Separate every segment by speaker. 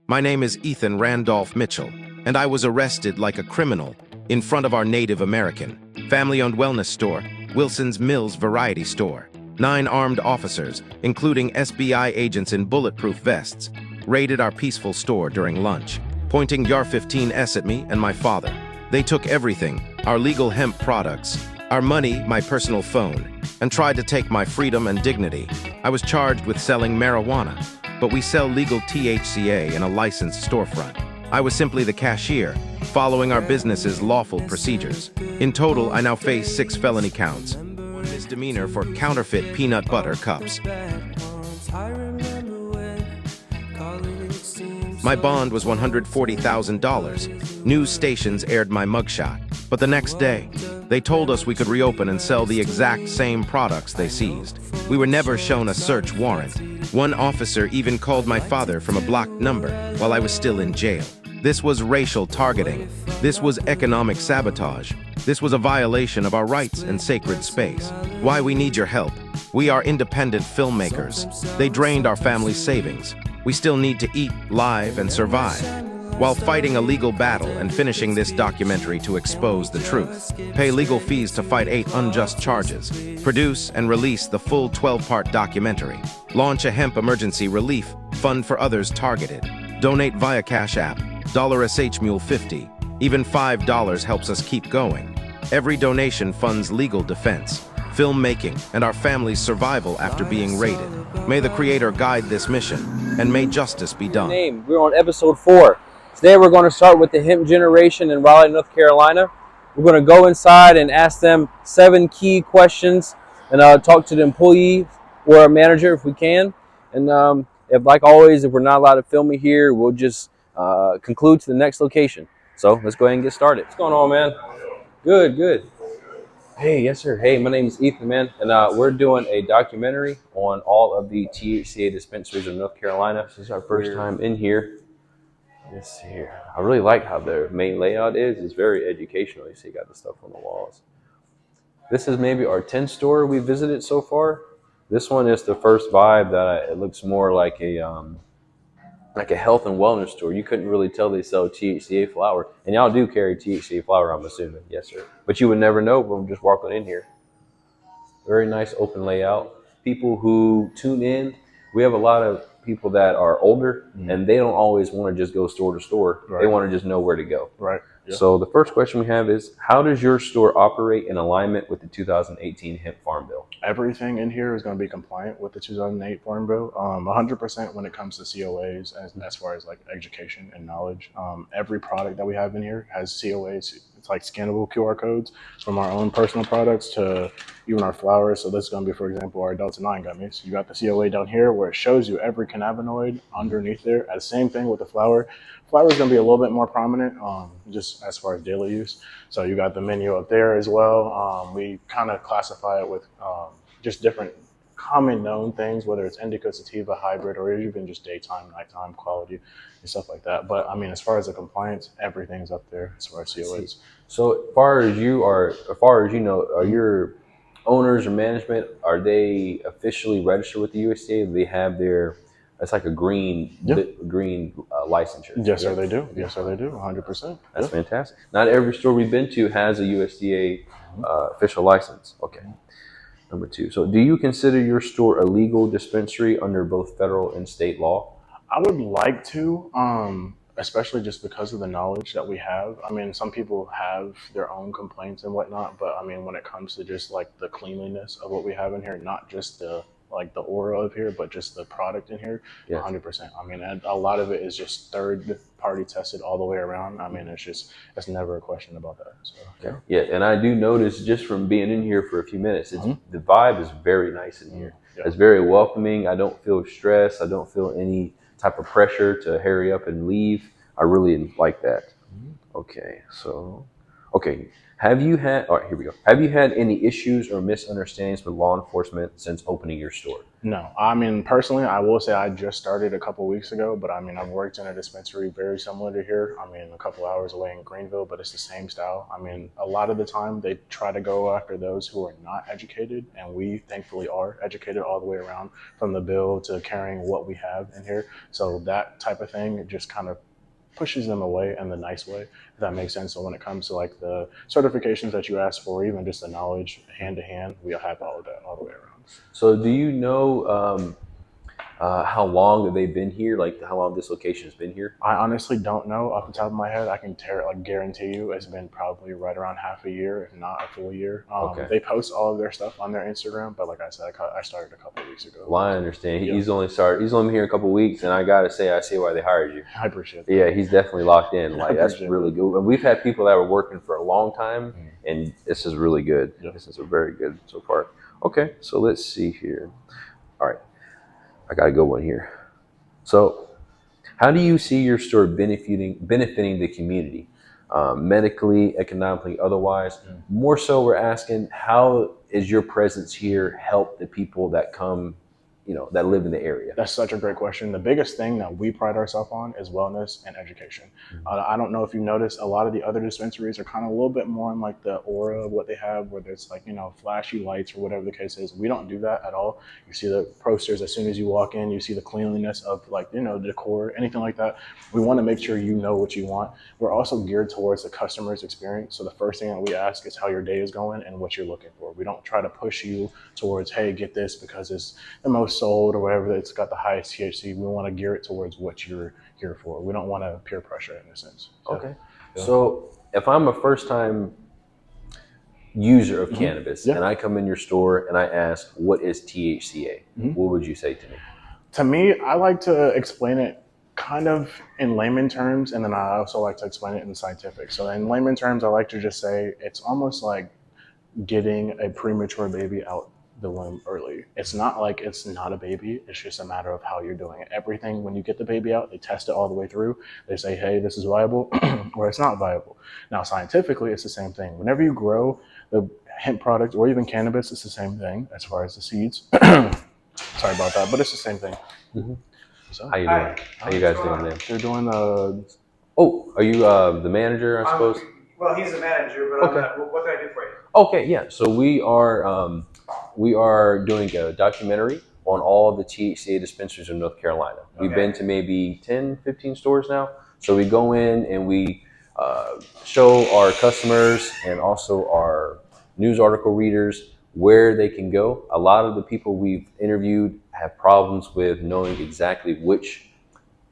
Speaker 1: My name is Ethan Randolph Mitchell, and I was arrested like a criminal in front of our Native American, family-owned wellness store, Wilson's Mills Variety Store. 9 armed officers, including SBI agents in bulletproof vests, raided our peaceful store during lunch, pointing YAR-15s at me and my father. They took everything, our legal hemp products, our money, my personal phone, and tried to take my freedom and dignity. I was charged with selling marijuana, but we sell legal THCa in a licensed storefront. I was simply the cashier, following our business's lawful procedures. In total, I now face 6 felony counts, 1 misdemeanor for counterfeit peanut butter cups. My bond was $140,000. News stations aired my mugshot, but the next day, they told us we could reopen and sell the exact same products they seized. We were never shown a search warrant. One officer even called my father from a blocked number while I was still in jail. This was racial targeting. This was economic sabotage. This was a violation of our rights and sacred space. Why we need your help? We are independent filmmakers. They drained our family's savings. We still need to eat, live, and survive, while fighting a legal battle and finishing this documentary to expose the truth. Pay legal fees to fight 8 unjust charges. Produce and release the full 12-part documentary. Launch a hemp emergency relief fund for others targeted. Donate via Cash App, $SHMule50. Even $5 helps us keep going. Every donation funds legal defense, filmmaking, and our family's survival after being raided. May the Creator guide this mission, and may justice be done.
Speaker 2: We're on episode 4. Today we're going to start with the Hemp Generation in Raleigh, North Carolina. We're going to go inside and ask them 7 key questions and talk to the employee or a manager if we can. And if, like always, if we're not allowed to film it here, we'll just conclude to the next location. So let's go ahead and get started. What's going on, man? Good, good. Hey, yes, sir. Hey, my name is Ethan, man. And we're doing a documentary on all of the THCa dispensaries in North Carolina. This is our first time in here. Let's see here. I really like how their main layout is. It's very educational. You see, you got the stuff on the walls. This is maybe our 10th store we visited so far. This one is the first vibe that it looks more like a health and wellness store. You couldn't really tell they sell THCA flower, and y'all do carry THCA flower, I'm assuming. Yes, sir. But you would never know from just walking in here. Very nice open layout. People who tune in, we have a lot of people that are older, and they don't always want to just go store to store. Right. They want to just know where to go. Right. Yep. So the first question we have is, how does your store operate in alignment with the 2018 Hemp Farm Bill?
Speaker 3: Everything in here is going to be compliant with the 2008 Farm Bill, 100% when it comes to COAs, as far as like education and knowledge. Every product that we have in here has COAs. It's like scannable QR codes from our own personal products to even our flowers. So this is going to be, for example, our Delta 9 gummies. You got the COA down here where it shows you every cannabinoid underneath there. And the same thing with the flower. Flower is going to be a little bit more prominent, just as far as daily use. So you got the menu up there as well. We kind of classify it with just different common known things, whether it's indica, sativa, hybrid, or even just daytime, nighttime quality and stuff like that. But I mean, as far as the compliance, everything's up there as far as COAs.
Speaker 2: So as far as you know, are your owners or management, are they officially registered with the USDA? Do they have their, it's like a green licensure?
Speaker 3: Yes, sir, they do. Yes, sir, they do. 100%.
Speaker 2: That's fantastic. Not every store we've been to has a USDA official license. Okay. Number 2. So do you consider your store a legal dispensary under both federal and state law?
Speaker 3: I would like to, especially just because of the knowledge that we have. I mean, some people have their own complaints and whatnot, but I mean, when it comes to just like the cleanliness of what we have in here, not just the aura of here, but just the product in here, yes. 100%. I mean, a lot of it is just third party tested all the way around. I mean, it's never a question about that. So,
Speaker 2: okay. Yeah, and I do notice just from being in here for a few minutes, the vibe is very nice in here. Yeah. It's very welcoming. I don't feel stress. I don't feel any type of pressure to hurry up and leave. I really like that. Okay, so Okay. Have you had, all right, here we go. Have you had any issues or misunderstandings with law enforcement since opening your store?
Speaker 3: No, I mean, personally, I will say I just started a couple weeks ago, but I mean, I've worked in a dispensary very similar to here. I mean, a couple hours away in Greenville, but it's the same style. I mean, a lot of the time they try to go after those who are not educated, and we thankfully are educated all the way around from the bill to carrying what we have in here. So that type of thing just kind of pushes them away in the nice way, if that makes sense. So when it comes to like the certifications that you ask for, even just the knowledge hand to hand, we have all of that all the way around.
Speaker 2: So do you know how long have they been here? Like how long this location has been here?
Speaker 3: I honestly don't know off the top of my head. I can guarantee you it's been probably right around half a year, if not a full year.
Speaker 2: Okay.
Speaker 3: They post all of their stuff on their Instagram, but like I said, I started a couple of weeks ago.
Speaker 2: Well, I understand.
Speaker 3: Yeah.
Speaker 2: He's only been here a couple of weeks, and I gotta say, I see why they hired you.
Speaker 3: I appreciate that.
Speaker 2: Yeah, he's definitely locked in. Like that's
Speaker 3: appreciate
Speaker 2: really good. And we've had people that were working for a long time, and this is really good.
Speaker 3: Yeah.
Speaker 2: This is a very good so far. Okay, so let's see here. All right, I got a good one here. So, how do you see your store benefiting the community, medically, economically, otherwise? More so, we're asking, how is your presence here help the people that come, that live in the area?
Speaker 3: That's such a great question. The biggest thing that we pride ourselves on is wellness and education. I don't know if you noticed, a lot of the other dispensaries are kind of a little bit more in like the aura of what they have, where there's like, flashy lights or whatever the case is. We don't do that at all. You see the posters as soon as you walk in, you see the cleanliness of like, decor, anything like that. We want to make sure you know what you want. We're also geared towards the customer's experience. So the first thing that we ask is how your day is going and what you're looking for. We don't try to push you towards, hey, get this because it's the most sold or whatever, it's got the highest THC. We want to gear it towards what you're here for. We don't want to peer pressure in a sense.
Speaker 2: Okay. So if I'm a first time user of cannabis and I come in your store and I ask, what is THCA? What would you say to me?
Speaker 3: To me, I like to explain it kind of in layman terms, and then I also like to explain it in scientific. So in layman terms, I like to just say it's almost like getting a premature baby out the womb early. It's not like it's not a baby. It's just a matter of how you're doing it. Everything, when you get the baby out, they test it all the way through. They say, hey, this is viable or it's not viable. Now, scientifically, it's the same thing. Whenever you grow the hemp product or even cannabis, it's the same thing as far as the seeds. Sorry about that, but it's the same thing. So,
Speaker 2: How you doing? How you guys doing there?
Speaker 3: they're doing the...
Speaker 2: Oh, are you the manager, I suppose?
Speaker 4: Well, he's the manager, but
Speaker 2: Okay.
Speaker 4: what can I do for you?
Speaker 2: Okay, yeah. So we are doing a documentary on all the THCA dispensaries in North Carolina. We've been to maybe 10, 15 stores now. So we go in and we show our customers and also our news article readers where they can go. A lot of the people we've interviewed have problems with knowing exactly which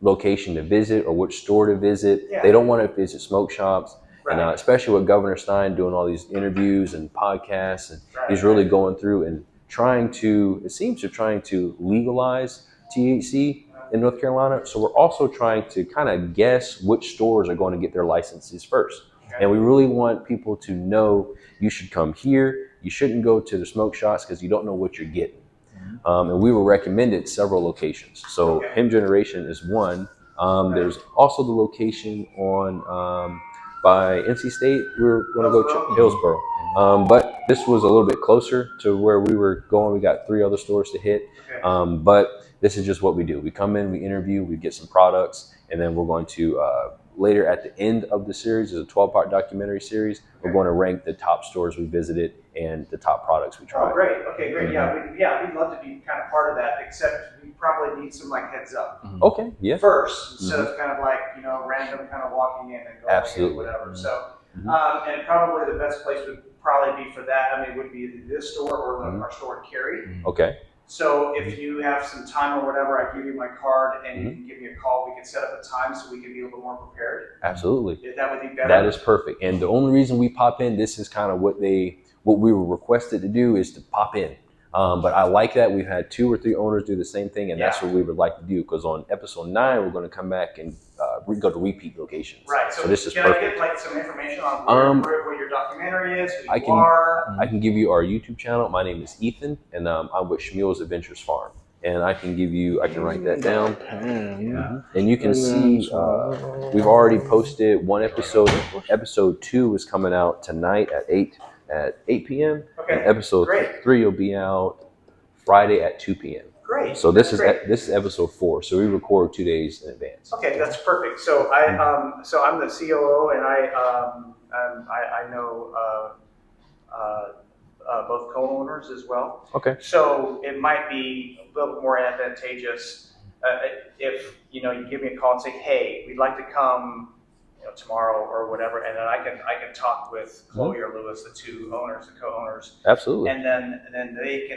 Speaker 2: location to visit or which store to visit.
Speaker 4: Yeah.
Speaker 2: They don't want to visit smoke shops.
Speaker 4: Right.
Speaker 2: And especially with Governor Stein doing all these interviews and podcasts, and he's really going through and trying to legalize THC in North Carolina. So we're also trying to kind of guess which stores are going to get their licenses first. Okay. And we really want people to know you should come here. You shouldn't go to the smoke shops because you don't know what you're getting. And we were recommended several locations. So Hemp Generation is one. There's also the location on by NC State. We were going to go to Hillsboro. But this was a little bit closer to where we were going. We got 3 other stores to hit. But this is just what we do. We come in, we interview, we get some products, and then we're going to later at the end of the series, is a 12-part documentary series. We're going to rank the top stores we visited and the top products we tried.
Speaker 4: Oh, great. Okay, great. We'd love to be kind of part of that, except we probably need some like heads up.
Speaker 2: Okay, yeah.
Speaker 4: First, instead of kind of like, random kind of walking in and going in or whatever. So, and probably the best place would probably be for that. I mean, would be this store or our store in Cary.
Speaker 2: Okay.
Speaker 4: So if you have some time or whatever, I give you my card and you can give me a call. We can set up a time so we can be a little more prepared.
Speaker 2: Absolutely.
Speaker 4: That would be better.
Speaker 2: That is perfect. And the only reason we pop in, this is kind of what we were requested to do, is to pop in. But I like that. We've had 2 or 3 owners do the same thing, and that's what we would like to do. Because on episode 9, we're going to come back and go to repeat locations.
Speaker 4: Right.
Speaker 2: So this is
Speaker 4: can
Speaker 2: perfect.
Speaker 4: I get like some information on where your documentary is, who you are?
Speaker 2: I can give you our YouTube channel. My name is Ethan, and I'm with Shmuel's Adventures Farm. and I can write that down. And you can
Speaker 3: And
Speaker 2: see we've already posted one episode. Episode 2 is coming out tonight at 8 p.m.
Speaker 4: Okay,
Speaker 2: and episode
Speaker 4: great.
Speaker 2: 3 will be out Friday at 2 p.m.
Speaker 4: Great.
Speaker 2: So this
Speaker 4: That's
Speaker 2: is episode 4. So we record 2 days in advance.
Speaker 4: Okay, that's perfect. So I'm the COO, and I know both co-owners as well.
Speaker 2: Okay.
Speaker 4: So it might be a little more advantageous if you give me a call and say, hey, we'd like to come tomorrow or whatever, and then I can talk with Chloe or Lewis, the two owners, the co-owners.
Speaker 2: Absolutely.
Speaker 4: And then they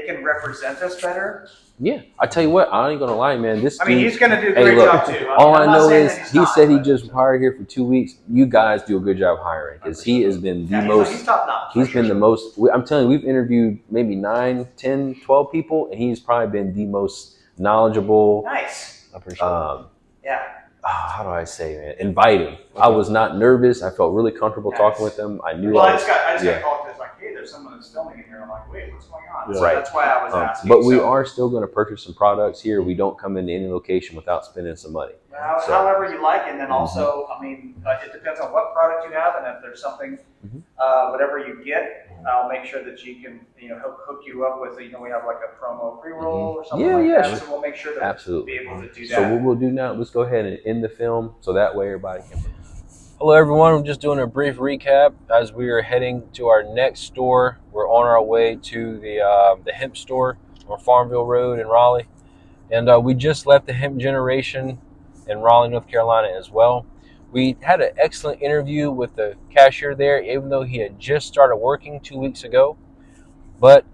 Speaker 4: can represent us better.
Speaker 2: Yeah, I tell you what, I ain't gonna lie, man. This dude,
Speaker 4: he's gonna do a great job too.
Speaker 2: All I know is he said he just hired here for 2 weeks. You guys do a good job hiring because he has been the most.
Speaker 4: He's top notch.
Speaker 2: He's been the most. I'm telling you, we've interviewed maybe 9, 10, 12 people, and he's probably been the most knowledgeable.
Speaker 4: Nice.
Speaker 3: I appreciate it.
Speaker 4: Yeah.
Speaker 2: How do I say, man? Inviting. Okay. I was not nervous. I felt really comfortable talking with them. I knew.
Speaker 4: Well, I just got called because like, hey, there's someone that's filming in here. I'm like, wait, what's going on?
Speaker 3: Yeah.
Speaker 4: So that's why I was asking.
Speaker 2: But we are still going to purchase some products here. We don't come into any location without spending some money.
Speaker 4: However you like, and then also, I mean, it depends on what product you have, and if there's something, whatever you get, I'll make sure that you can, hook you up with, we have like a promo pre-roll or something that. So we'll make sure that we'll be able to do that.
Speaker 2: So what we'll do now, let's go ahead and end the film so that way everybody can. Hello, everyone. I'm just doing a brief recap as we are heading to our next store. We're on our way to the Hemp Store on Farmville Road in Raleigh. And we just left the Hemp Generation in Raleigh, North Carolina as well. We had an excellent interview with the cashier there, even though he had just started working 2 weeks ago. But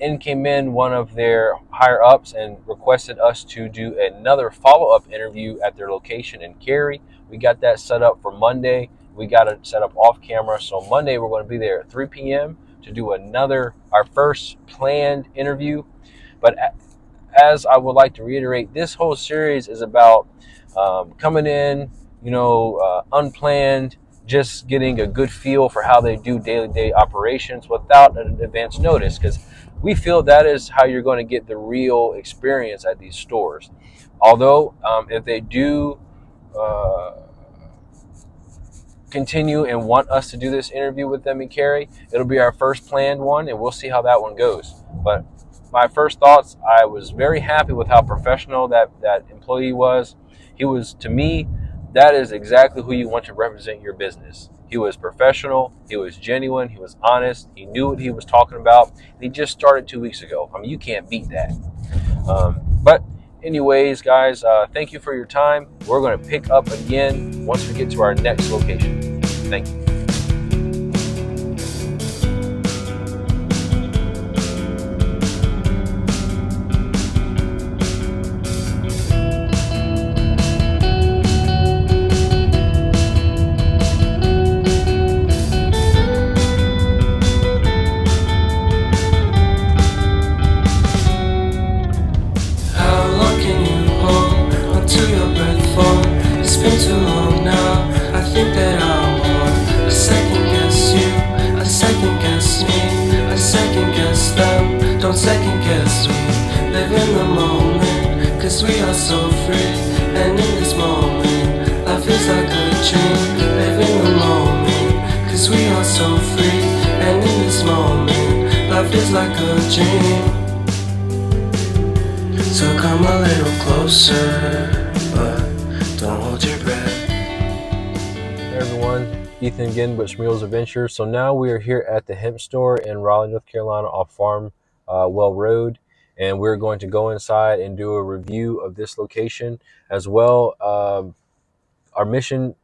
Speaker 2: in came in one of their higher ups and requested us to do another follow-up interview at their location in Cary. We got that set up for Monday. We got it set up off camera. So Monday we're going to be there at 3 p.m. to do our first planned interview. But as I would like to reiterate, this whole series is about coming in, unplanned, just getting a good feel for how they do day-to-day operations without an advance notice, because we feel that is how you're going to get the real experience at these stores. Although if they do continue and want us to do this interview with them in Cary, it'll be our first planned one, and we'll see how that one goes. But my first thoughts, I was very happy with how professional that employee was. He was, to me, that is exactly who you want to represent your business. He was professional, he was genuine, he was honest, he knew what he was talking about. He just started 2 weeks ago. I mean, you can't beat that. But anyways, guys, thank you for your time. We're going to pick up again once we get to our next location. Thank you.
Speaker 5: Second guess we live in the moment, cause we are so free. And in this moment, life is like a dream. Live in the moment, cause we are so free. And in this moment, life is like a dream. So come a little closer, but don't hold your breath.
Speaker 2: Hey everyone, Ethan again with Shmuel's Adventures. So now we are here at the Hemp Store in Raleigh, North Carolina off Farmville Road, and we're going to go inside and do a review of this location as well. Our mission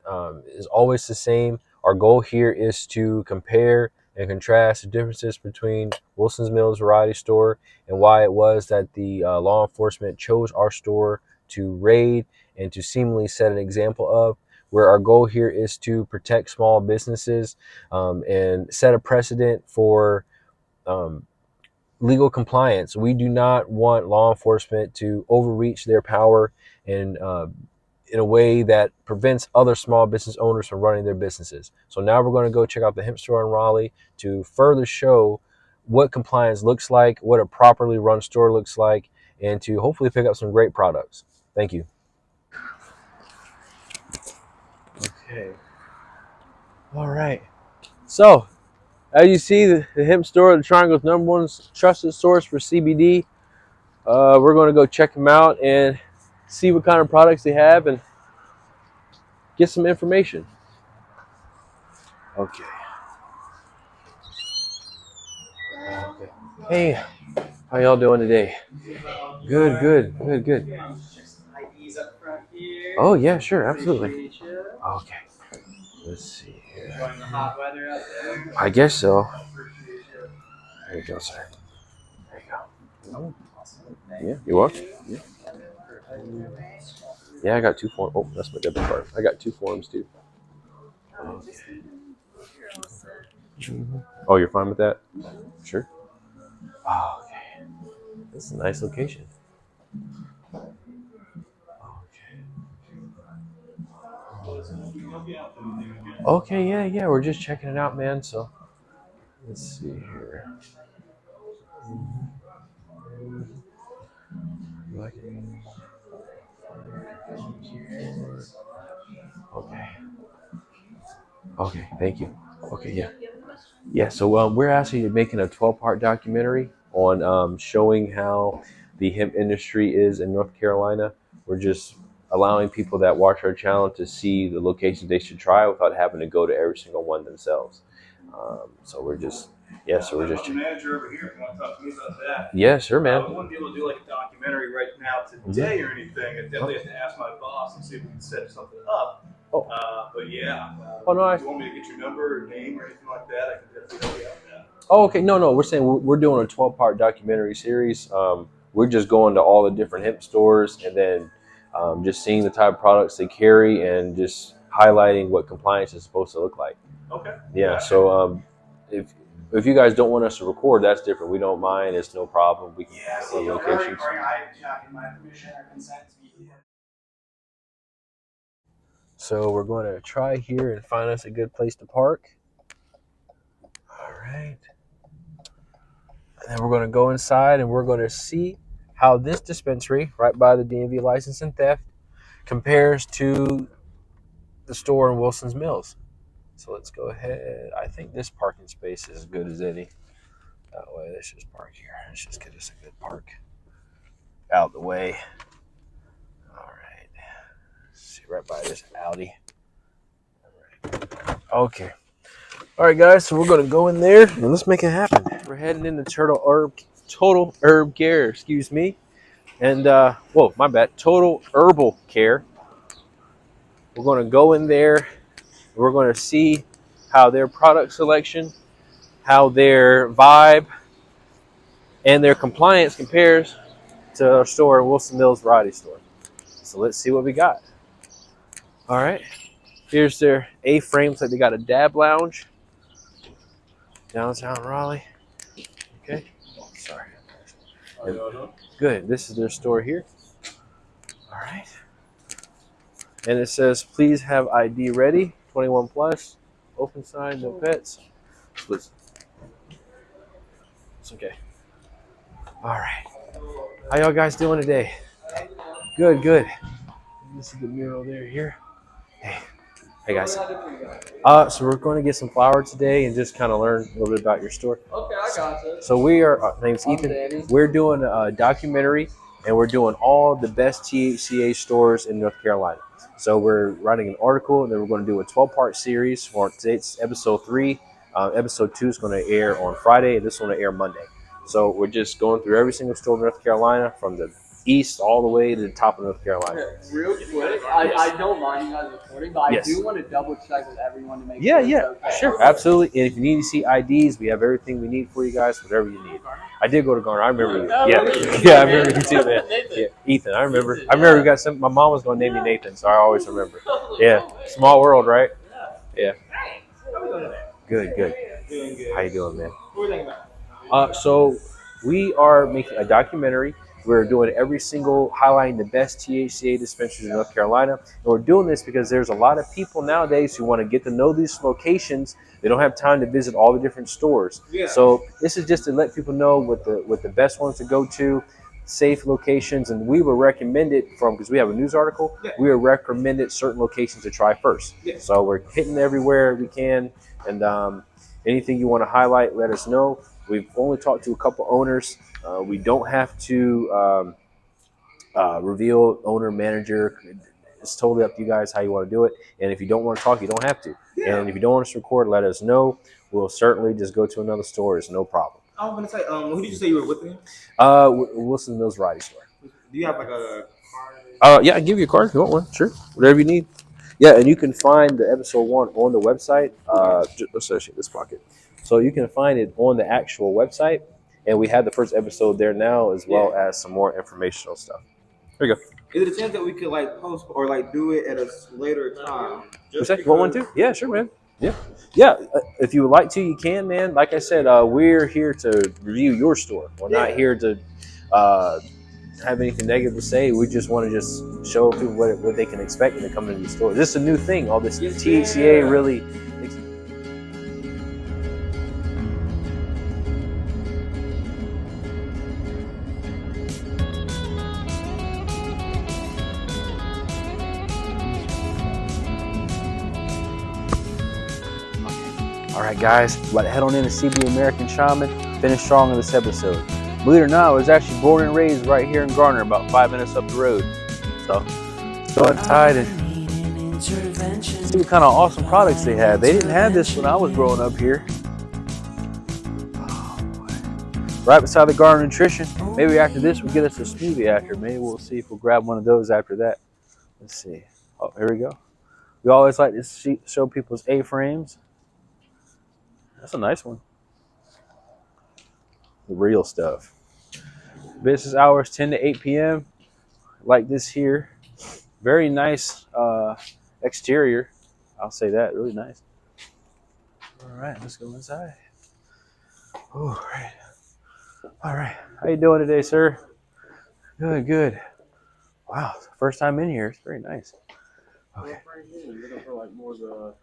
Speaker 2: is always the same. Our goal here is to compare and contrast the differences between Wilson's Mills Variety Store and why it was that the law enforcement chose our store to raid and to seemingly set an example of, where our goal here is to protect small businesses and set a precedent for legal compliance. We do not want law enforcement to overreach their power and in a way that prevents other small business owners from running their businesses. So now we're going to go check out the Hemp Store in Raleigh to further show what compliance looks like, what a properly run store looks like, and to hopefully pick up some great products. Thank you. Okay. All right. So, as you see, the Hemp Store, the Triangle's #1 trusted source for CBD. We're going to go check them out and see what kind of products they have and get some information. Okay. Hey, how y'all doing today? Good, good, good, good.
Speaker 4: IDs up front here.
Speaker 2: Oh yeah, sure, absolutely. Okay. Let's see here.
Speaker 4: Enjoying the hot weather out there.
Speaker 2: I guess so. There you go, sir. There you go. Yeah, you welcome. Yeah. Yeah, I got 2 forms. Oh, that's my debit card. I got 2 forms too. Okay. Oh, you're fine with that? Sure. Oh, okay. This is a nice location. Okay, yeah, we're just checking it out, man. So let's see here. Like it. Okay. Okay, thank you. Okay, yeah. Yeah, so we're actually making a 12-part documentary on showing how the hemp industry is in North Carolina. We're just allowing people that watch our channel to see the locations they should try without having to go to every single one themselves. So we're just, yeah, so we're just.
Speaker 4: The manager over here, if you want to talk to me about that.
Speaker 2: Yeah, sure, man.
Speaker 4: We wouldn't be able to do like a documentary right now today or anything. I definitely have to ask my boss and see if we can set something up.
Speaker 2: Oh.
Speaker 4: But yeah.
Speaker 2: Oh, no,
Speaker 4: if you want me to get your number or name or anything like that, I can definitely help you out with that.
Speaker 2: Oh, okay. No. We're saying we're doing a 12-part documentary series. We're just going to all the different hemp stores and then just seeing the type of products they carry and just highlighting what compliance is supposed to look like.
Speaker 4: Okay.
Speaker 2: Yeah.
Speaker 4: Gotcha.
Speaker 2: So if you guys don't want us to record, that's different. We don't mind. It's no problem. We can
Speaker 4: see,
Speaker 2: locations.
Speaker 4: in my permission or consent to be.
Speaker 2: So we're going to try here and find us a good place to park. All right. And then we're going to go inside and we're going to see how this dispensary, right by the DMV license and theft, compares to the store in Wilson's Mills. So let's go ahead. I think this parking space is as good as any. That way, let's just park here. Let's just get us a good park out the way. All right. Let's see, right by this Audi. All right. Okay. All right, guys. So we're gonna go in there and let's make it happen. We're heading into Total Herb Care. Excuse me. And whoa, my bad. Total Herbal Care. We're gonna go in there. We're gonna see how their product selection, how their vibe, and their compliance compares to our store in Wilson Mills Variety Store. So let's see what we got. All right. Here's their A-frames. Like they got a dab lounge. Downtown Raleigh. Okay. Oh, sorry. Good. This is their store here. All right. And it says, please have ID ready. 21 plus. Open sign, no pets. It's okay. All right. How y'all guys doing today? Good, good. This is the mural there here. Hey guys. So we're going to get some flour today and just kind of learn a little bit about your store.
Speaker 6: Okay, I got you.
Speaker 2: So we are, name's Ethan. We're doing a documentary and we're doing all the best THCa stores in North Carolina. So we're writing an article and then we're going to do a 12-part series. For today's episode 3. Episode 2 is going to air on Friday and this one will air Monday. So we're just going through every single store in North Carolina from the east all the way to the top of North Carolina.
Speaker 6: Real quick, I don't mind you guys recording, but I do want to double check with everyone to make sure it's okay.
Speaker 2: Sure, absolutely. And if you need to see IDs, we have everything we need for you guys, whatever you need. I did go to Garner. I remember you. Yeah, I remember you too, man. Yeah, Ethan, I remember. I remember you got some. My mom was going to name me Nathan, so I always remember. Yeah, small world, right? Yeah. Good, good. How you doing, man? So we are making a documentary. We're doing every single, highlighting the best THCa dispensaries in North Carolina. And we're doing this because there's a lot of people nowadays who want to get to know these locations. They don't have time to visit all the different stores. Yeah. So this is just to let people know what the best ones to go to, safe locations, and we were recommended because we have a news article.
Speaker 7: Yeah.
Speaker 2: We were recommended certain locations to try first.
Speaker 7: Yeah.
Speaker 2: So we're hitting everywhere we can, and anything you want to highlight, let us know. We've only talked to a couple owners. We don't have to reveal owner, manager. It's totally up to you guys how you want to do it. And if you don't want to talk, you don't have to.
Speaker 7: Yeah.
Speaker 2: And if you don't want us to record, let us know. We'll certainly just go to another store. It's no problem.
Speaker 7: I was gonna say, who did you say you were with again?
Speaker 2: Wilson Mills Variety Store.
Speaker 7: Do you have like a card?
Speaker 2: Yeah, I can give you a card if you want one. Sure, whatever you need. Yeah, and you can find the episode 1 on the website. Let's see this pocket. So you can find it on the actual website, and we have the first episode there now, as well as some more informational stuff. There you go.
Speaker 7: Is it a chance that we could like post or like do it at a later time?
Speaker 2: Want one too? Yeah, sure, man. Yeah. If you would like to, you can, man. Like I said, we're here to review your store. We're not here to have anything negative to say. We just want to just show people what they can expect when they come into the store. This is a new thing. All this THCA really. All right, guys, about to head on in to see the American Shaman. Finish strong in this episode. Believe it or not, I was actually born and raised right here in Garner, about 5 minutes up the road. So, let's go inside and see what kind of awesome products they have. They didn't have this when I was growing up here. Oh, boy. Right beside the Garner Nutrition. Maybe after this, we'll get us a smoothie after. Maybe we'll see if we'll grab one of those after that. Let's see. Oh, here we go. We always like to show people's A-frames. That's a nice one. The real stuff. Business hours 10 to 8 p.m. Like this here. Very nice exterior. I'll say that. Really nice. All right, let's go inside. All right. All right. How you doing today, sir? Good. Wow, first time in here. It's very nice. Okay.
Speaker 8: You're looking for like more of the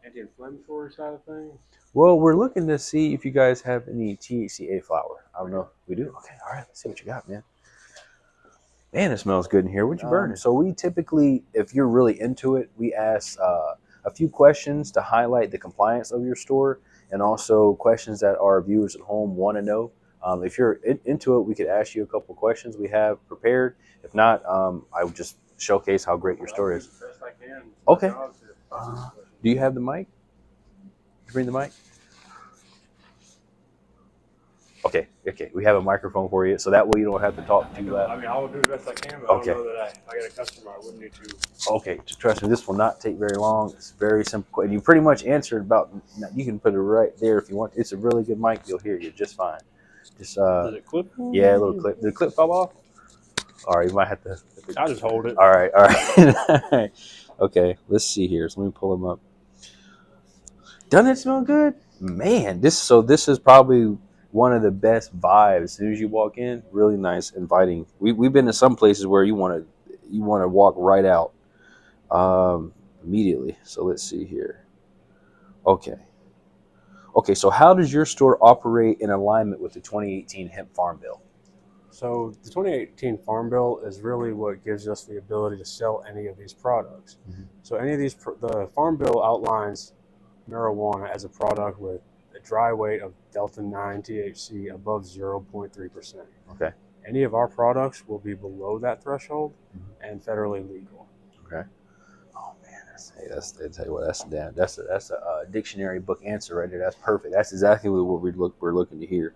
Speaker 8: anti-inflammatory side of things?
Speaker 2: Well, we're looking to see if you guys have any THCA flower. I don't know. We do? Okay, all right. Let's see what you got, man. Man, it smells good in here. What'd you burn? So we typically, if you're really into it, we ask a few questions to highlight the compliance of your store, and also questions that our viewers at home want to know. If you're into it, we could ask you a couple questions we have prepared. If not, I would just showcase how great your store is.
Speaker 8: Best I can.
Speaker 2: Okay. Do you have the mic? Bring the mic. Okay. We have a microphone for you, so that way you don't have to talk too loud.
Speaker 8: I mean, I will do the best I can, but
Speaker 2: Okay.
Speaker 8: I don't know that if I get a customer, I wouldn't need to.
Speaker 2: Okay, trust me, this will not take very long. It's very simple. And you pretty much answered about. You can put it right there if you want. It's a really good mic. You'll hear you just fine. Just
Speaker 8: Does it clip?
Speaker 2: yeah, a little clip. Did the clip fall off? All right, you might have to.
Speaker 8: I'll just hold it.
Speaker 2: All right. Okay, let's see here. So let me pull them up. Doesn't it smell good? Man, this is probably one of the best vibes. As soon as you walk in, really nice, inviting. We've been to some places where you want to walk right out immediately. So let's see here. Okay. So how does your store operate in alignment with the 2018 Hemp Farm Bill?
Speaker 8: So the 2018 Farm Bill is really what gives us the ability to sell any of these products.
Speaker 2: Mm-hmm.
Speaker 8: So any of these, the Farm Bill outlines marijuana as a product with a dry weight of Delta-9 THC above 0.3%.
Speaker 2: Okay.
Speaker 8: Any of our products will be below that threshold and federally legal.
Speaker 2: Okay. Oh man, that's tell you what, that's a dictionary book answer right there. That's perfect. That's exactly what we're looking to hear.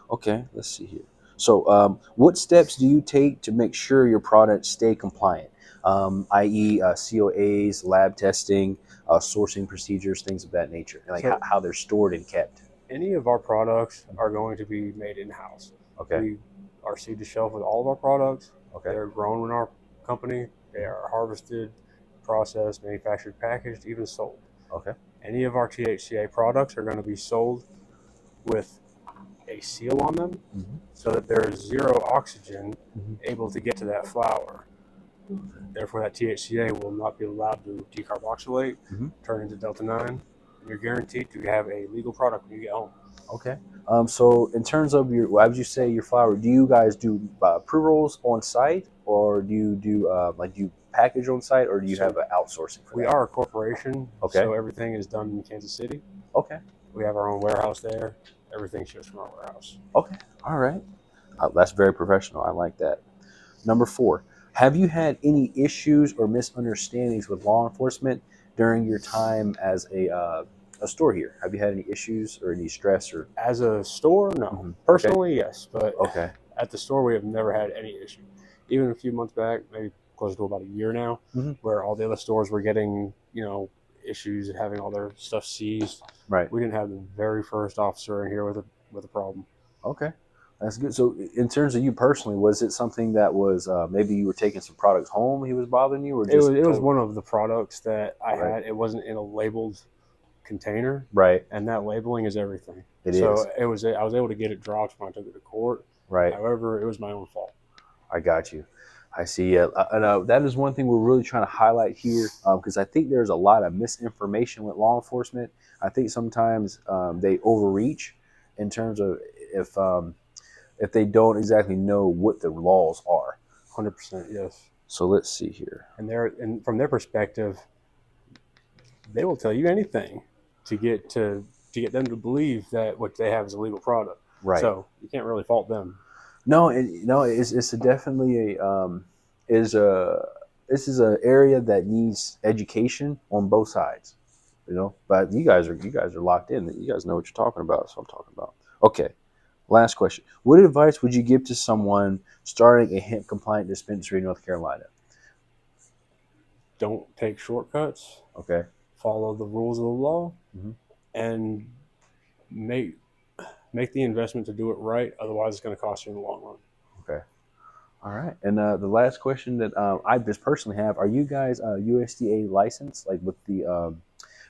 Speaker 2: Okay, let's see here. So, what steps do you take to make sure your products stay compliant, i.e., COAs, lab testing, sourcing procedures, things of that nature, and like how they're stored and kept?
Speaker 8: Any of our products are going to be made in-house.
Speaker 2: Okay.
Speaker 8: We are seed to shelf with all of our products.
Speaker 2: Okay.
Speaker 8: They're grown in our company. They are harvested, processed, manufactured, packaged, even sold.
Speaker 2: Okay.
Speaker 8: Any of our THCA products are going to be sold with a seal on them, so that there is zero oxygen able to get to that flower. Therefore, that THCA will not be allowed to decarboxylate, turn into Delta-9, and you're guaranteed to have a legal product when you get home.
Speaker 2: Okay. So in terms of your, well, as you say, your flower, do you guys do pre-rolls on site, or do you do do you package on site, or do you have an outsourcing for
Speaker 8: We
Speaker 2: that?
Speaker 8: are a corporation,
Speaker 2: Okay.
Speaker 8: so everything is done in Kansas City.
Speaker 2: Okay.
Speaker 8: We have our own warehouse there. Everything ships from our warehouse.
Speaker 2: Okay. All right. That's very professional. I like that. Number 4, have you had any issues or misunderstandings with law enforcement during your time as a store here? Have you had any issues or any stress or?
Speaker 8: As a store, no.
Speaker 2: Mhm.
Speaker 8: Personally, yes, but
Speaker 2: Okay.
Speaker 8: at the store, we have never had any issue. Even a few months back, maybe close to about a year now,
Speaker 2: Mhm.
Speaker 8: where all the other stores were getting, issues and having all their stuff seized.
Speaker 2: Right.
Speaker 8: We didn't have the very first officer in here with a problem.
Speaker 2: Okay. That's good. So, in terms of you personally, was it something that was maybe you were taking some products home? He was bothering you, or just
Speaker 8: It was one of the products that I
Speaker 2: Right.
Speaker 8: had. It wasn't in a labeled container,
Speaker 2: right?
Speaker 8: and that labeling is everything.
Speaker 2: It
Speaker 8: so
Speaker 2: is.
Speaker 8: it was. I was able to get it dropped when I took it to court.
Speaker 2: Right.
Speaker 8: However, it was my own fault.
Speaker 2: I got you. I see. Yeah, and that is one thing we're really trying to highlight here, because I think there's a lot of misinformation with law enforcement. I think sometimes they overreach in terms of if they don't exactly know what the laws are.
Speaker 8: 100%, yes.
Speaker 2: So let's see here.
Speaker 8: And from their perspective, they will tell you anything to get them to believe that what they have is a legal product.
Speaker 2: Right.
Speaker 8: So you can't really fault them.
Speaker 2: No, it's definitely this is an area that needs education on both sides, But you guys are locked in. You guys know what you're talking about. That's what I'm talking about. Okay, last question. What advice would you give to someone starting a hemp compliant dispensary in North Carolina?
Speaker 8: Don't take shortcuts.
Speaker 2: Okay.
Speaker 8: Follow the rules of the law,
Speaker 2: Mhm.
Speaker 8: and make the investment to do it right. Otherwise, it's going to cost you in the long run.
Speaker 2: Okay. All right. And the last question that I just personally have: are you guys USDA licensed? Like with the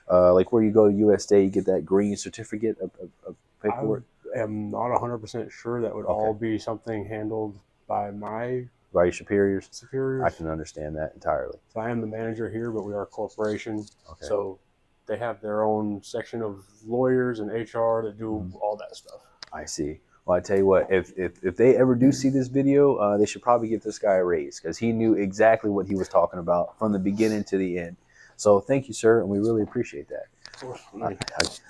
Speaker 2: like where you go to USDA, you get that green certificate of paperwork.
Speaker 8: I am not 100% sure. That would all be something handled by my
Speaker 2: By your superiors.
Speaker 8: superiors.
Speaker 2: I can understand that entirely.
Speaker 8: So I am the manager here, but we are a corporation.
Speaker 2: Okay.
Speaker 8: So they have their own section of lawyers and HR that do all that stuff.
Speaker 2: I see. Well, I tell you what, if they ever do see this video, they should probably give this guy a raise, because he knew exactly what he was talking about from the beginning to the end. So thank you, sir, and we really appreciate that.
Speaker 8: Of course.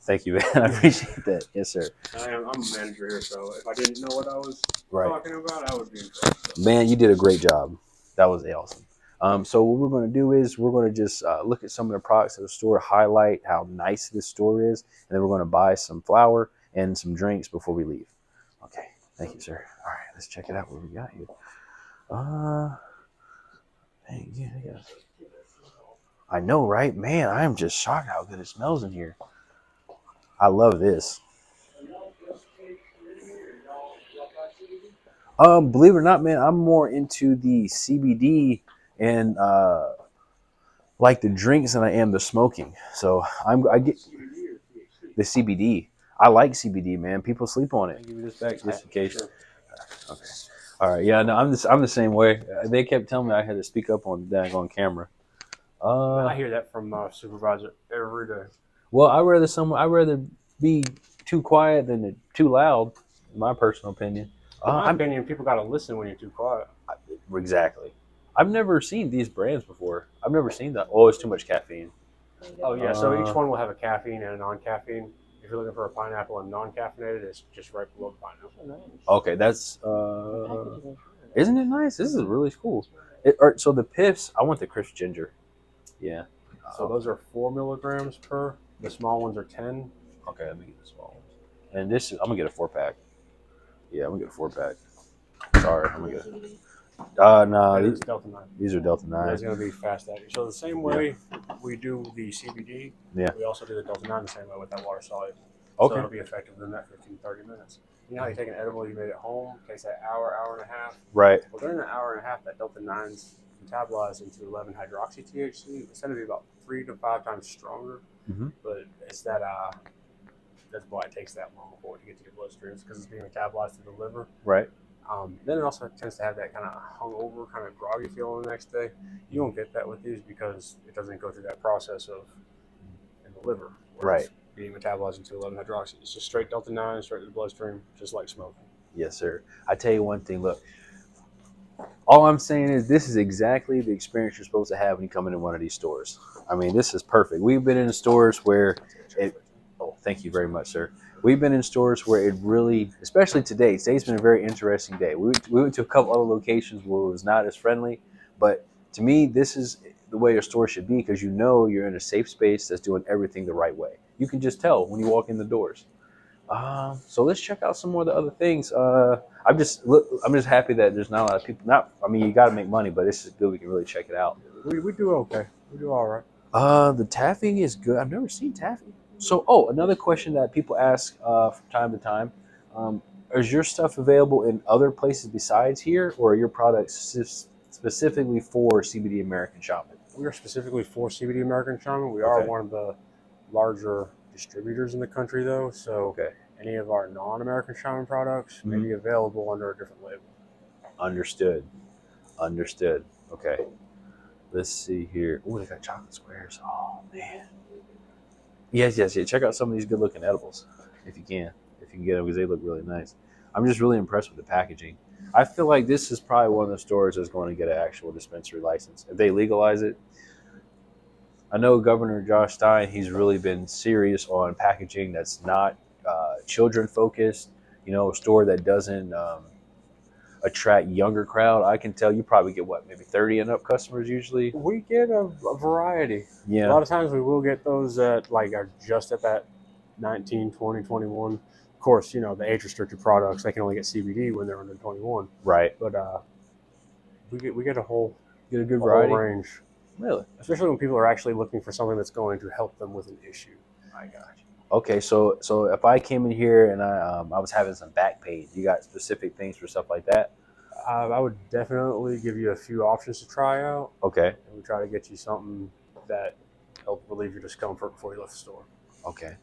Speaker 2: Thank you, man. I appreciate that. Yes, sir.
Speaker 8: I'm a manager here, so if I didn't know what I was
Speaker 2: Right.
Speaker 8: talking about, I would be in trouble.
Speaker 2: Man, you did a great job. That was awesome. So what we're going to do is we're going to just look at some of the products at the store, highlight how nice this store is, and then we're going to buy some flour and some drinks before we leave. Okay. Thank you, sir. All right. Let's check it out. What we got here. Dang, yeah. I know, right? Man, I'm just shocked how good it smells in here. I love this. Believe it or not, man, I'm more into the CBD and like the drinks than I am the smoking. So I get the CBD. I like CBD, man. People sleep on it.
Speaker 8: Give me this back
Speaker 2: Just in case.
Speaker 8: Sure.
Speaker 2: Okay. All right. Yeah. No, I'm the same way. They kept telling me I had to speak up on camera.
Speaker 8: I hear that from my supervisor every day.
Speaker 2: Well, I'd rather be too quiet than too loud, in my personal opinion.
Speaker 8: In my opinion, people got to listen when you're too quiet.
Speaker 2: Exactly. I've never seen these brands before. I've never seen that. Oh, it's too much caffeine.
Speaker 8: Oh, yeah. So each one will have a caffeine and a non-caffeine. If you're looking for a pineapple and non-caffeinated, it's just right below the pineapple.
Speaker 2: Okay, that's isn't it nice? This is really cool. So the piffs, I want the crisp ginger. Yeah.
Speaker 8: So those are 4 milligrams per. The small ones are 10.
Speaker 2: Okay, let me get the small ones. And I'm gonna get a 4-pack. Yeah, I'm gonna get a 4-pack. Sorry, I'm gonna get it. No, these are Delta 9.
Speaker 8: It's going to be fast acting. So the same way we do the CBD, we also do the Delta 9 the same way with that water solid.
Speaker 2: Okay.
Speaker 8: So it'll be effective within that 15-30 minutes. You know how you take an edible you made at home, takes that hour and a half?
Speaker 2: Right.
Speaker 8: Well, during that hour and a half, that Delta 9's metabolized into 11-hydroxy THC. It's going to be about 3 to 5 times stronger, but it's that's why it takes that long for it to get to your bloodstreams, because it's being metabolized through the liver.
Speaker 2: Right.
Speaker 8: Then it also tends to have that kind of hungover, kind of groggy feeling the next day. You don't get that with these because it doesn't go through that process in the liver. where
Speaker 1: Right.
Speaker 8: it's being metabolized into 11-hydroxy. It's just straight Delta 9, straight to the bloodstream, just like smoking.
Speaker 2: Yes, sir. I tell you one thing. Look, all I'm saying is this is exactly the experience you're supposed to have when you come into one of these stores. I mean, this is perfect. We've been in stores where it. Oh, thank you very much, sir. We've been in stores where it really, especially today. Today's been a very interesting day. We went to a couple other locations where it was not as friendly, but to me, this is the way a store should be because you know you're in a safe space that's doing everything the right way. You can just tell when you walk in the doors. So let's check out some more of the other things. I'm just happy that there's not a lot of people. I mean, you got to make money, but this is good. We can really check it out.
Speaker 8: We do okay. We do all right.
Speaker 2: The taffy is good. I've never seen taffy. So, another question that people ask from time to time: is your stuff available in other places besides here, or are your products specifically for CBD American Shaman?
Speaker 8: We are specifically for CBD American Shaman. We
Speaker 2: Okay.
Speaker 8: are one of the larger distributors in the country, though. So
Speaker 2: Okay.
Speaker 8: any of our non-American Shaman products may be available under a different label.
Speaker 2: Understood. Okay. Let's see here. Oh, they got chocolate squares. Oh man. Yes. Check out some of these good-looking edibles if you can get them because they look really nice. I'm just really impressed with the packaging. I feel like this is probably one of the stores that's going to get an actual dispensary license if they legalize it. I know Governor Josh Stein. He's really been serious on packaging that's not children focused. You know, a store that doesn't attract younger crowd. I can tell you probably get maybe 30 and up customers usually.
Speaker 8: We get a variety.
Speaker 2: Yeah.
Speaker 8: A lot of times we will get those that are just at that 19, 20, 21. Of course, you know, the age restricted products, they can only get CBD when they're under 21.
Speaker 2: Right.
Speaker 8: But we get a
Speaker 2: good
Speaker 8: whole
Speaker 2: variety.
Speaker 8: range.
Speaker 2: Really?
Speaker 8: Especially when people are actually looking for something that's going to help them with an issue.
Speaker 2: I got you. Okay, so if I came in here and I was having some back pain, you got specific things for stuff like that?
Speaker 8: I would definitely give you a few options to try out.
Speaker 2: Okay.
Speaker 8: And we try to get you something that helps relieve your discomfort before you left the store.
Speaker 2: Okay.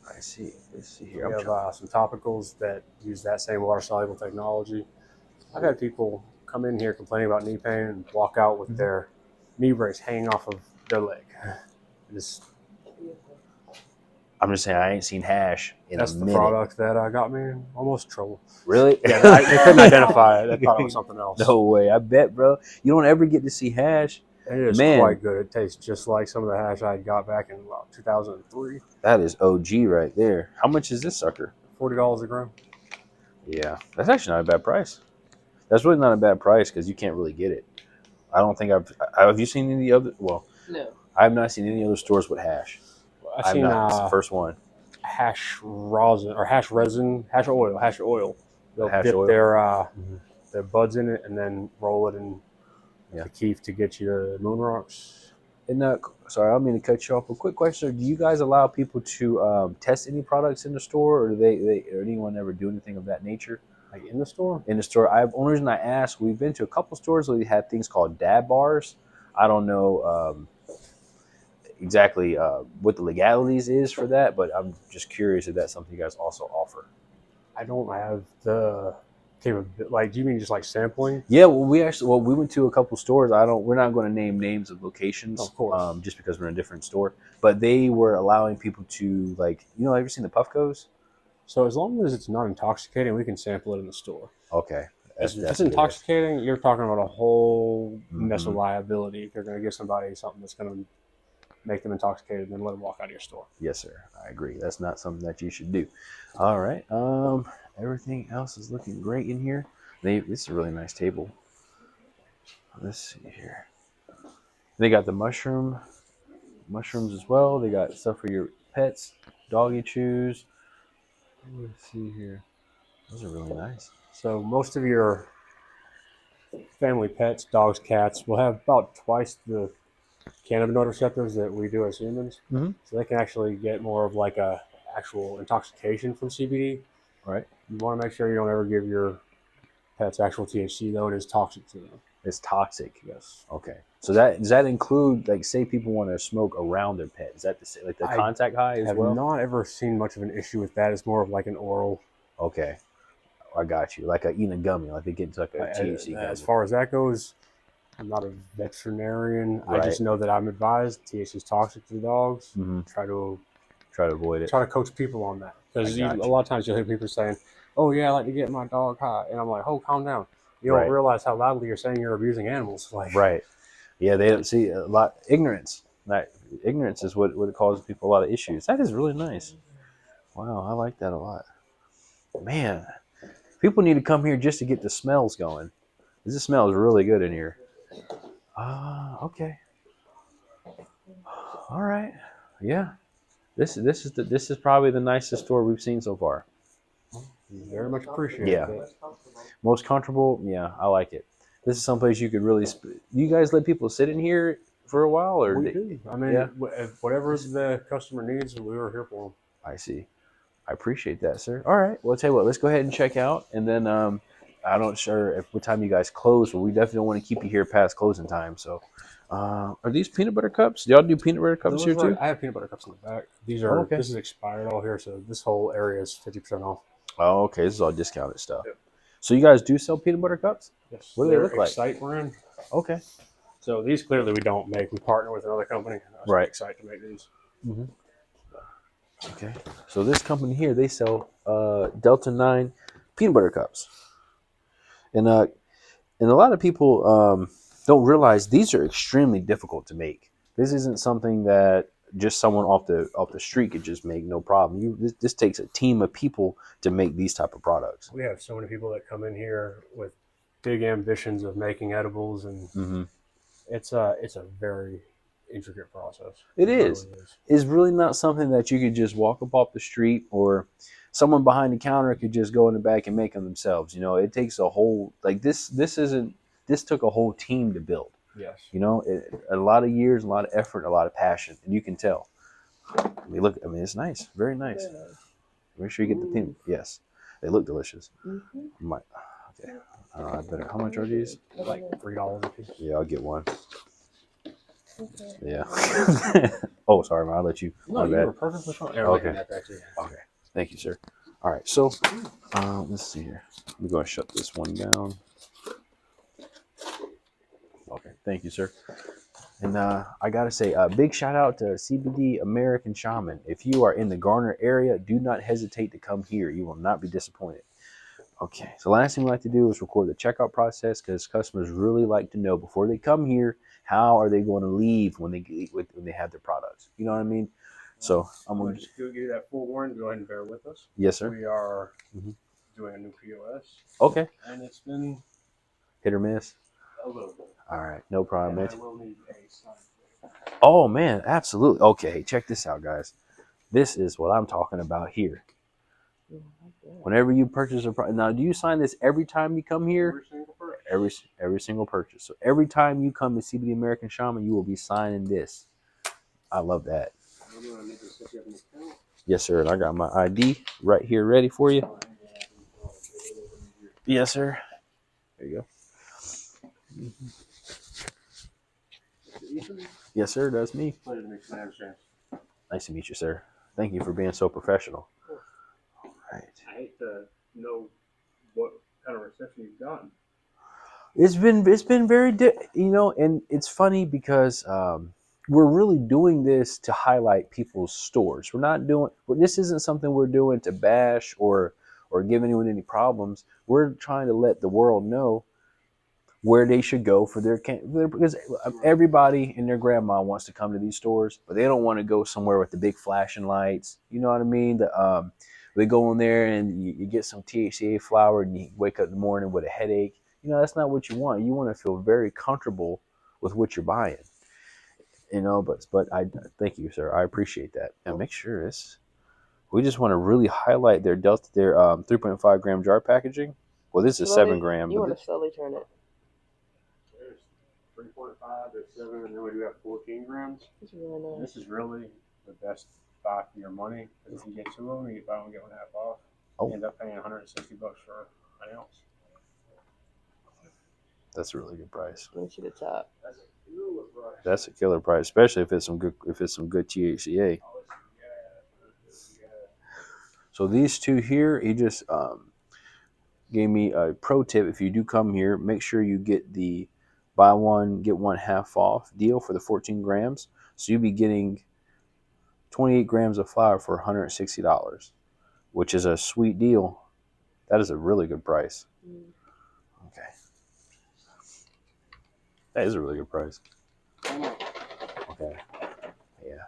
Speaker 2: I see. Let's see here.
Speaker 8: We have some topicals that use that same water-soluble technology. I've had people come in here complaining about knee pain and walk out with their knee brace hanging off of their leg.
Speaker 2: I'm just saying, I ain't seen hash in a minute.
Speaker 8: That's the product that got me in almost trouble.
Speaker 2: Really?
Speaker 8: Yeah, they couldn't identify it. They thought it was something else.
Speaker 2: No way. I bet, bro. You don't ever get to see hash.
Speaker 8: It is quite good. It tastes just like some of the hash I got back in 2003.
Speaker 2: That is OG right there. How much is this sucker?
Speaker 8: $40 a gram.
Speaker 2: Yeah, that's actually not a bad price. That's really not a bad price because you can't really get it. I don't think have you seen any other? Well,
Speaker 6: No.
Speaker 2: I have not seen any other stores with hash.
Speaker 8: I've seen
Speaker 2: it's the first one.
Speaker 8: Hash rosin or hash resin, hash oil. They'll
Speaker 2: Hash
Speaker 8: dip
Speaker 2: oil.
Speaker 8: their buds in it and then roll it in the keef to get you the moon rocks.
Speaker 2: And sorry, I don't mean to cut you off. A quick question: do you guys allow people to test any products in the store, or or anyone ever do anything of that nature?
Speaker 8: Like in the store?
Speaker 2: In the store. Only reason I asked, we've been to a couple stores where they had things called dab bars. I don't know exactly what the legalities is for that, but I'm just curious if that's something you guys also offer.
Speaker 8: I don't have the capability. Like, do you mean just like sampling?
Speaker 2: Yeah, well, we went to a couple stores. We're not going to name names of locations,
Speaker 8: of course,
Speaker 2: just because we're in a different store. But they were allowing people to, like, have you seen the Puffcos?
Speaker 8: So as long as it's not intoxicating, we can sample it in the store.
Speaker 2: Okay.
Speaker 8: If it's intoxicating, you're talking about a whole mess of liability. If you're going to give somebody something that's going to make them intoxicated, then let them walk out of your store.
Speaker 2: Yes, sir. I agree. That's not something that you should do. All right. Everything else is looking great in here. This is a really nice table. Let's see here. They got the mushrooms as well. They got stuff for your pets, doggy chews. Let's see here. Those are really nice.
Speaker 8: So most of your family pets, dogs, cats, will have about twice the cannabinoid receptors that we do as humans.
Speaker 2: Mm-hmm.
Speaker 8: So they can actually get more of like a actual intoxication from CBD.
Speaker 2: Right.
Speaker 8: You want to make sure you don't ever give your pets actual THC, though it is toxic to them.
Speaker 2: It's toxic.
Speaker 8: Yes.
Speaker 2: Okay. So does that include, like, say people want to smoke around their pet? Is that the contact high as well?
Speaker 8: I have not ever seen much of an issue with that. It's more of like an oral.
Speaker 2: Okay. I got you. Like eating a gummy, like they get into like a THC gummy.
Speaker 8: As far as that goes, I'm not a veterinarian.
Speaker 2: Right.
Speaker 8: I just know that I'm advised THC is toxic to the dogs.
Speaker 2: Mm-hmm.
Speaker 8: Try to
Speaker 2: try to avoid it.
Speaker 8: Try to coach people on that, because
Speaker 2: I
Speaker 8: a
Speaker 2: got you.
Speaker 8: lot of times you'll hear people saying, "Oh yeah, I like to get my dog high," and I'm like, "Oh, calm down. You
Speaker 2: Right.
Speaker 8: don't realize how loudly you're saying you're abusing animals." Like,
Speaker 2: Right. Yeah, they don't see a lot ignorance. That ignorance is what it causes people a lot of issues. That is really nice. Wow, I like that a lot. Man, people need to come here just to get the smells going. This smells really good in here. Okay. All right. Yeah. This is probably the nicest store we've seen so far.
Speaker 8: very much appreciate
Speaker 2: Yeah.
Speaker 8: it.
Speaker 2: Most comfortable. Yeah, I like it. This is someplace you could really. You guys let people sit in here for a while, or
Speaker 8: We do. I mean,
Speaker 2: Yeah.
Speaker 8: whatever the customer needs, we are here for them.
Speaker 2: I see. I appreciate that, sir. All right. Well, I'll tell you what. Let's go ahead and check out, and then I'm not sure if what time you guys close, but we definitely don't want to keep you here past closing time. So, are these peanut butter cups? Do y'all do peanut butter cups here too?
Speaker 8: I have peanut butter cups in the back. These are
Speaker 2: okay.
Speaker 8: This is expired all here, so this whole area is 50% off.
Speaker 2: Oh, okay. This is all discounted stuff.
Speaker 8: Yep.
Speaker 2: So you guys do sell peanut butter cups?
Speaker 8: Yes.
Speaker 2: What do they
Speaker 8: They're
Speaker 2: look like?
Speaker 8: Excite brand.
Speaker 2: Okay.
Speaker 8: So these clearly we don't make. We partner with another company.
Speaker 2: Right.
Speaker 8: Excite to make these.
Speaker 2: Mm-hmm. Okay. So this company here, they sell Delta 9 peanut butter cups, and a lot of people don't realize these are extremely difficult to make. This isn't something that just someone off the street could just make, no problem. This takes a team of people to make these type of products.
Speaker 8: We have so many people that come in here with big ambitions of making edibles, and it's a very intricate process.
Speaker 2: It is.
Speaker 8: Really is.
Speaker 2: It's really not something that you could just walk up off the street, or someone behind the counter could just go in the back and make them themselves. You know, it takes a whole, like this took a whole team to build.
Speaker 8: Yes.
Speaker 2: You know, a lot of years, a lot of effort, a lot of passion, and you can tell. I mean, it's nice, very nice. Make sure you get the peanut. Yes, they look delicious. Okay. I better. How much are these?
Speaker 8: Like $3 a piece.
Speaker 2: Yeah, I'll get one. Yeah. Oh, sorry, man. I'll let you.
Speaker 8: No, you were perfectly fine.
Speaker 2: Okay. Okay. Thank you, sir. All right. So, let's see here. We're going to shut this one down. Okay. Thank you, sir. And I got to say, a big shout out to CBD American Shaman. If you are in the Garner area, do not hesitate to come here. You will not be disappointed. Okay. So, last thing we like to do is record the checkout process, because customers really like to know before they come here, how are they going to leave when they have their products? You know what I mean? So I'm going to
Speaker 8: just give you that forewarning. Go ahead and bear with us.
Speaker 2: Yes, sir.
Speaker 8: We are doing a new POS.
Speaker 2: Okay.
Speaker 8: And it's been
Speaker 2: hit or miss.
Speaker 8: A little bit.
Speaker 2: All right, no problem.
Speaker 8: And I will need a sign.
Speaker 2: Oh man, absolutely. Okay, check this out, guys. This is what I'm talking about here. Whenever you purchase a product, now do you sign this every time you come here? Every single purchase. So every time you come to CBD American Shaman, you will be signing this. I love that. Yes, sir. And I got my ID right here ready for you. Yes, sir. There you go. Yes, sir. That's me. Nice to meet you, sir. Thank you for being so professional. All right.
Speaker 8: I hate to know what kind of reception you've gotten.
Speaker 2: It's been very, and it's funny because we're really doing this to highlight people's stores. This isn't something we're doing to bash or give anyone any problems. We're trying to let the world know where they should go for because everybody and their grandma wants to come to these stores, but they don't want to go somewhere with the big flashing lights. You know what I mean? They go in there and you get some THCa flower and you wake up in the morning with a headache. You know, that's not what you want. You want to feel very comfortable with what you're buying. You know, but I thank you, sir. I appreciate that. And make sure we just want to really highlight their 3.5 gram jar packaging. Well, this is 7 gram.
Speaker 9: You want to slowly turn it.
Speaker 8: There's 3.5, there's 7, and then we do have 14 grams.
Speaker 9: It's really nice.
Speaker 8: This is really the best buy for your money. If you get 2 of them, you buy one, get one half off. You end up paying $160 for an ounce.
Speaker 2: That's a really good price.
Speaker 9: Let me see the top.
Speaker 2: That's a killer price, especially if it's some good THCa. So these two here, he just gave me a pro tip. If you do come here, make sure you get the buy one get one half off deal for the 14 grams. So you'll be getting 28 grams of flower for $160, which is a sweet deal. That is a really good price. Okay. That is a really good price. Okay. Yeah.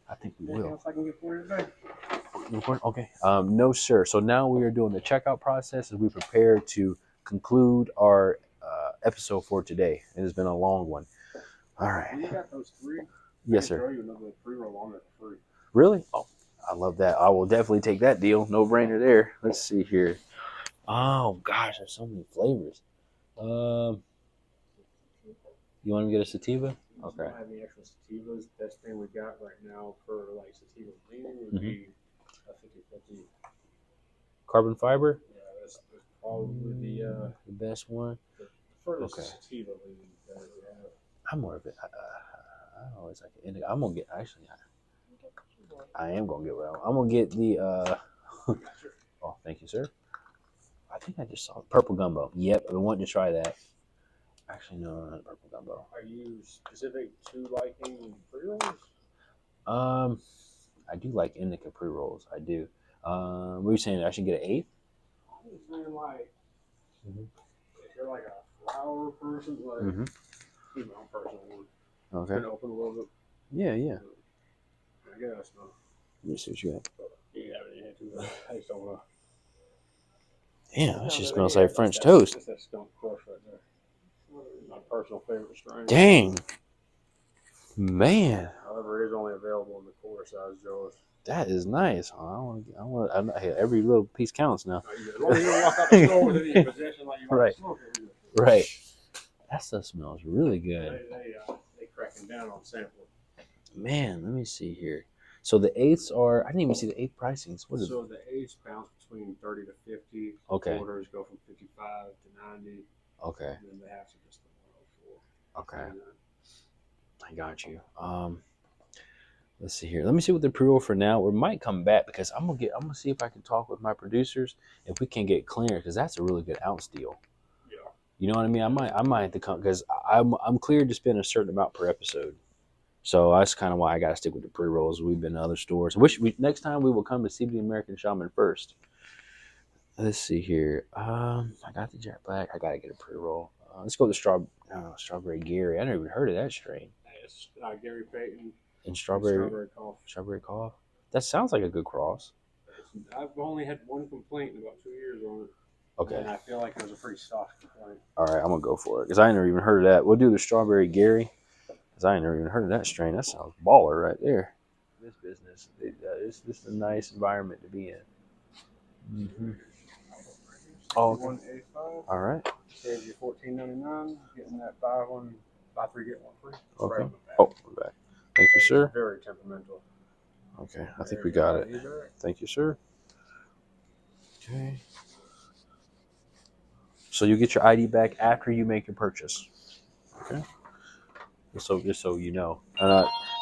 Speaker 2: I think we will.
Speaker 8: else I can get for you today?
Speaker 2: Okay. No, sir. So now we are doing the checkout process as we prepare to conclude our episode for today. It has been a long one. All right.
Speaker 8: You got those 3?
Speaker 2: Yes,
Speaker 8: I
Speaker 2: sir.
Speaker 8: can throw you another pre-roll on it for free.
Speaker 2: Really? Oh, I love that. I will definitely take that deal. No brainer there. Let's see here. Oh gosh, there's so many flavors. You want to get a sativa? Okay.
Speaker 8: Don't have any extra sativas. Best thing we got right now for like sativa leaning would be a 50/50.
Speaker 2: Carbon fiber?
Speaker 8: Yeah, that's probably the
Speaker 2: best one.
Speaker 8: the furthest
Speaker 2: Okay.
Speaker 8: sativa leaning that we have.
Speaker 2: I'm more of it. I always like it. I'm gonna get actually. I am gonna get what I'm gonna get the. Oh, thank you, sir. I think I just saw purple gumbo. Yep, I wanted to try that. Actually, no, not purple gumbo.
Speaker 8: Are you specific to liking pre-rolls?
Speaker 2: I do like indica pre-rolls. I do. What are you saying? I should get an 8?
Speaker 8: I'm just saying, like, if you're like a flower person, like, keep my own personal one.
Speaker 2: Okay.
Speaker 8: Can open a little bit.
Speaker 2: Yeah.
Speaker 8: I guess.
Speaker 2: Let me see what you got.
Speaker 8: You can have it in here too. I just don't want to.
Speaker 2: Damn, that shit smells like French toast.
Speaker 8: That's that skunk crush right there. My personal favorite strain.
Speaker 2: Dang. Man.
Speaker 8: However, it is only available in the quarter size jars.
Speaker 2: That is nice. Hey, every little piece counts now.
Speaker 8: As long as you don't walk out the store with it in your possession like you want
Speaker 2: Right.
Speaker 8: to smoke it.
Speaker 2: Right. That stuff smells really good.
Speaker 8: They cracking down on sampling.
Speaker 2: Man, let me see here. So the 8s are, I didn't even see the 8 pricings. What is
Speaker 8: So the 8s bounce between 30 to 50.
Speaker 2: Okay.
Speaker 8: Quarters go from 55 to 90.
Speaker 2: Okay.
Speaker 8: And then the halves are just the 104.
Speaker 2: Okay. I got you. Let's see here. Let me see what the pre-roll for now. We might come back because I'm gonna see if I can talk with my producers if we can get clear because that's a really good ounce deal.
Speaker 8: Yeah.
Speaker 2: You know what I mean? I might have to come because I'm cleared to spend a certain amount per episode. So that's kind of why I got to stick with the pre-rolls. We've been to other stores. Next time we will come to CBD American Shaman first. Let's see here. I got the Jet Black. I got to get a pre-roll. Let's go with the Strawberry Gary. I never even heard of that strain.
Speaker 8: It's Gary Payton.
Speaker 2: And
Speaker 8: Strawberry Cough.
Speaker 2: Strawberry Cough. That sounds like a good cross.
Speaker 8: I've only had one complaint in about 2 years on it.
Speaker 2: Okay.
Speaker 8: And I feel like it was a pretty soft complaint.
Speaker 2: All right, I'm going to go for it because I ain't never even heard of that. We'll do the Strawberry Gary because I ain't never even heard of that strain. That sounds baller right there. This business. This is a nice environment to be in. Mm-hmm. Oh, okay.
Speaker 8: 185.
Speaker 2: All right.
Speaker 8: Saves you $14.99. Getting that buy 3 get 1 free.
Speaker 2: Okay.
Speaker 8: Right
Speaker 2: Oh, we're back. Thank you, sir.
Speaker 8: Very temperamental.
Speaker 2: Okay, I think we got it. Thank you, sir. Okay. So you get your ID back after you make your purchase. Okay. Just so you know,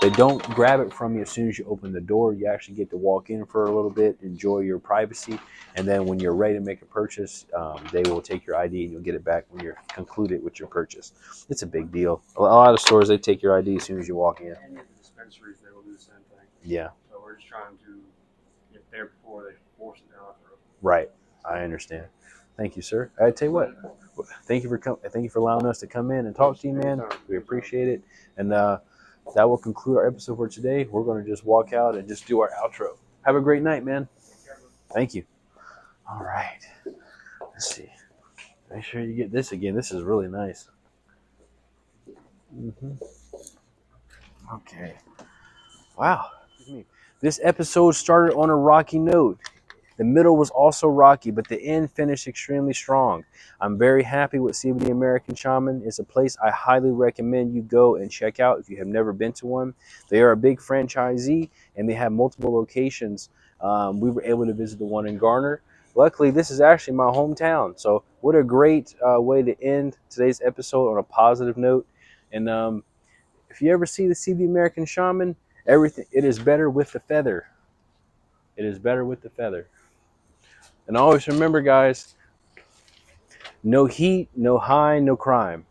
Speaker 2: they don't grab it from you as soon as you open the door. You actually get to walk in for a little bit, enjoy your privacy, and then when you're ready to make a purchase, they will take your ID and you'll get it back when you're concluded with your purchase. It's a big deal. A lot of stores they take your ID as soon as you walk in.
Speaker 8: Any of the dispensaries, they will do the same thing.
Speaker 2: Yeah.
Speaker 8: So we're just trying to get there before they force it down our throat.
Speaker 2: Right. I understand. Thank you, sir. I tell you what. Thank you for allowing us to come in and talk to you, man. We appreciate it. And that will conclude our episode for today. We're going to just walk out and just do our outro. Have a great night, man. Thank you. All right. Let's see. Make sure you get this again. This is really nice. Okay. Wow. This episode started on a rocky note. The middle was also rocky, but the end finished extremely strong. I'm very happy with CBD American Shaman. It's a place I highly recommend you go and check out if you have never been to one. They are a big franchisee, and they have multiple locations. We were able to visit the one in Garner. Luckily, this is actually my hometown. So what a great way to end today's episode on a positive note. And if you ever see the CBD American Shaman, it is better with the feather. It is better with the feather. And always remember, guys, no heat, no high, no crime.